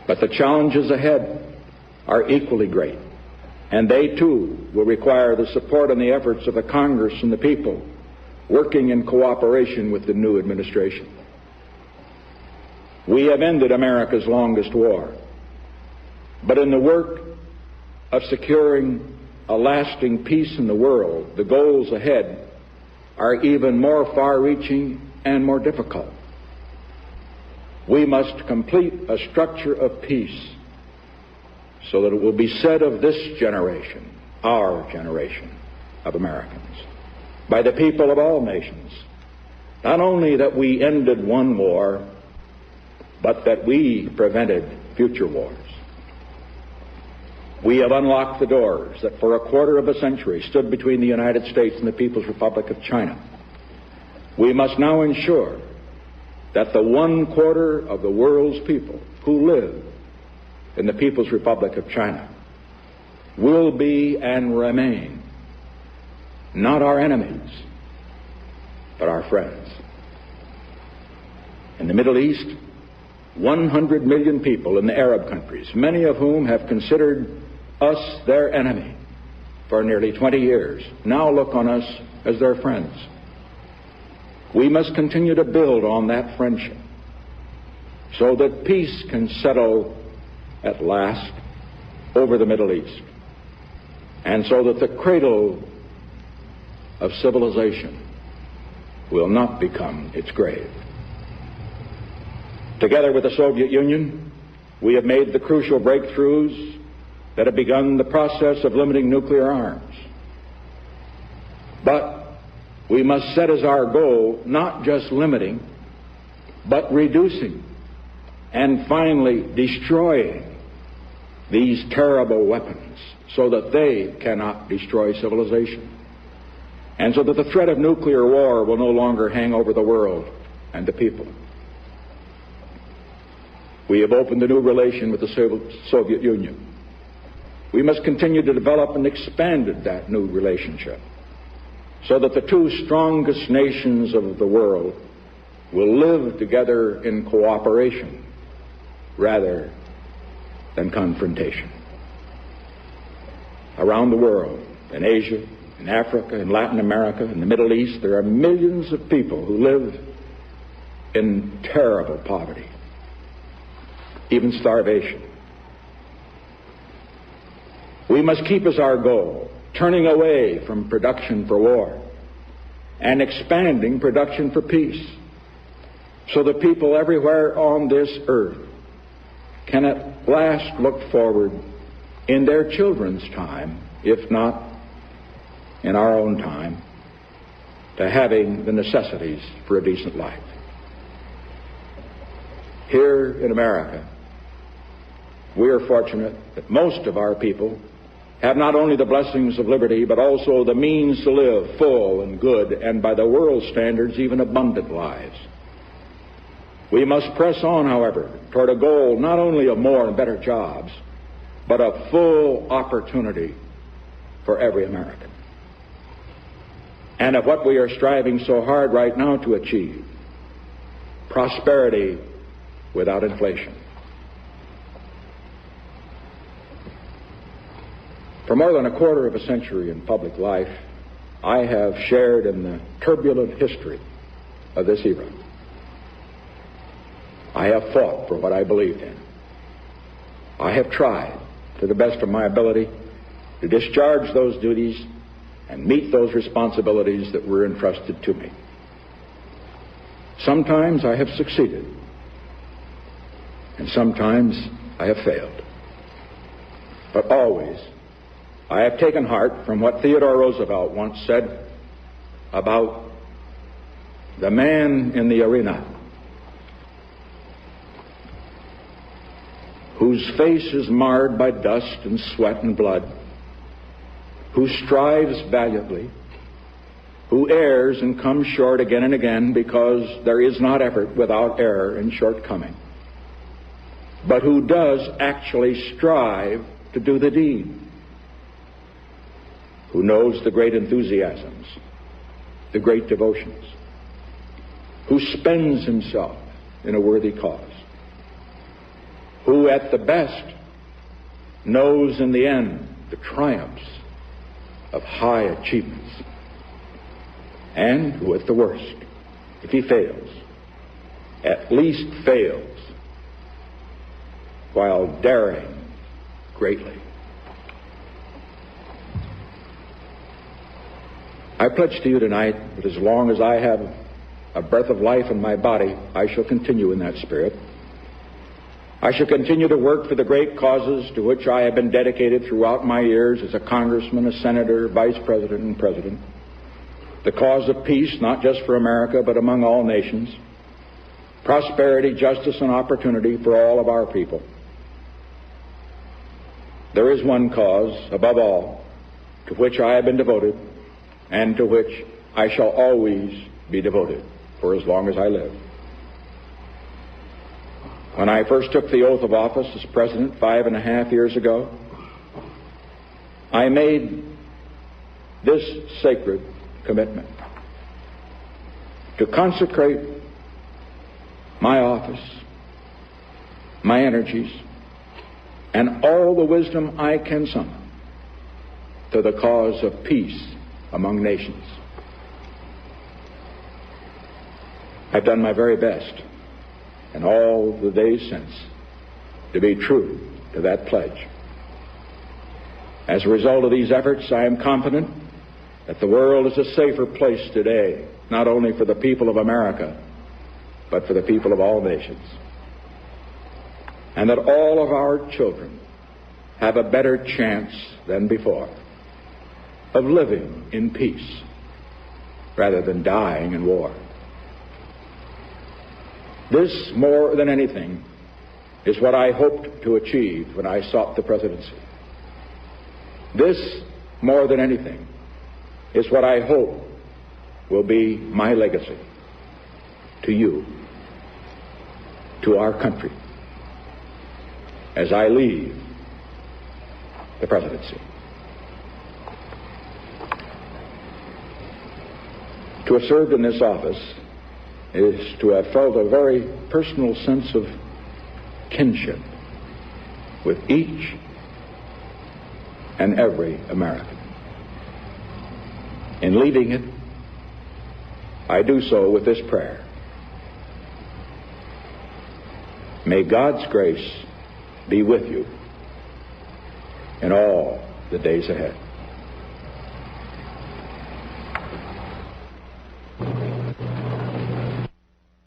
But the challenges ahead are equally great, and they too will require the support and the efforts of the Congress and the people working in cooperation with the new administration. We have ended America's longest war, but in the work of securing a lasting peace in the world, the goals ahead are even more far-reaching and more difficult. We must complete a structure of peace so that it will be said of this generation, our generation of Americans, by the people of all nations, not only that we ended one war, but that we prevented future wars. We have unlocked the doors that for a quarter of a century stood between the United States and the People's Republic of China. We must now ensure that the 1/4 of the world's people who live in the People's Republic of China will be and remain not our enemies, but our friends. In the Middle East, 100 million people in the Arab countries, many of whom have considered us their enemy for nearly 20 years, now look on us as their friends. We must continue to build on that friendship so that peace can settle at last over the Middle East, and so that the cradle of civilization will not become its grave. Together with the Soviet Union, we have made the crucial breakthroughs that have begun the process of limiting nuclear arms. But we must set as our goal not just limiting, but reducing and finally destroying these terrible weapons so that they cannot destroy civilization, and so that the threat of nuclear war will no longer hang over the world and the people. We have opened a new relation with the Soviet Union. We must continue to develop and expand that new relationship so that the two strongest nations of the world will live together in cooperation rather than confrontation. Around the world, in Asia, in Africa, in Latin America, in the Middle East, there are millions of people who live in terrible poverty, even starvation. We must keep as our goal turning away from production for war and expanding production for peace, so that people everywhere on this earth can at last look forward in their children's time, if not in our own time, to having the necessities for a decent life. Here in America, we are fortunate that most of our people have not only the blessings of liberty, but also the means to live full and good, and by the world's standards, even abundant lives. We must press on, however, toward a goal not only of more and better jobs, but of full opportunity for every American, and of what we are striving so hard right now to achieve: prosperity without inflation. For more than a quarter of a century in public life, I have shared in the turbulent history of this era. I have fought for what I believed in. I have tried, to the best of my ability, to discharge those duties and meet those responsibilities that were entrusted to me. Sometimes I have succeeded, and sometimes I have failed. But always, I have taken heart from what Theodore Roosevelt once said about the man in the arena whose face is marred by dust and sweat and blood, who strives valiantly, who errs and comes short again and again, because there is not effort without error and shortcoming, but who does actually strive to do the deed, who knows the great enthusiasms, the great devotions, who spends himself in a worthy cause. who at the best knows in the end the triumphs of high achievements, and who at the worst, if he fails, at least fails while daring greatly. I pledge to you tonight that as long as I have a breath of life in my body, I shall continue in that spirit. I shall continue to work for the great causes to which I have been dedicated throughout my years as a congressman, a senator, vice president, and president. The cause of peace, not just for America, but among all nations. Prosperity, justice, and opportunity for all of our people. There is one cause, above all, to which I have been devoted, and to which I shall always be devoted for as long as I live. When I first took the oath of office as president 5.5 years ago, I made this sacred commitment to consecrate my office, my energies, and all the wisdom I can summon to the cause of peace among nations. I've done my very best in all the days since to be true to that pledge. As a result of these efforts, I am confident that the world is a safer place today, not only for the people of America, but for the people of all nations. And that all of our children have a better chance than before of living in peace rather than dying in war. This, more than anything, is what I hoped to achieve when I sought the presidency. This, more than anything, is what I hope will be my legacy to you, to our country, as I leave the presidency. To have served in this office is to have felt a very personal sense of kinship with each and every American. In leaving it, I do so with this prayer. May God's grace be with you in all the days ahead.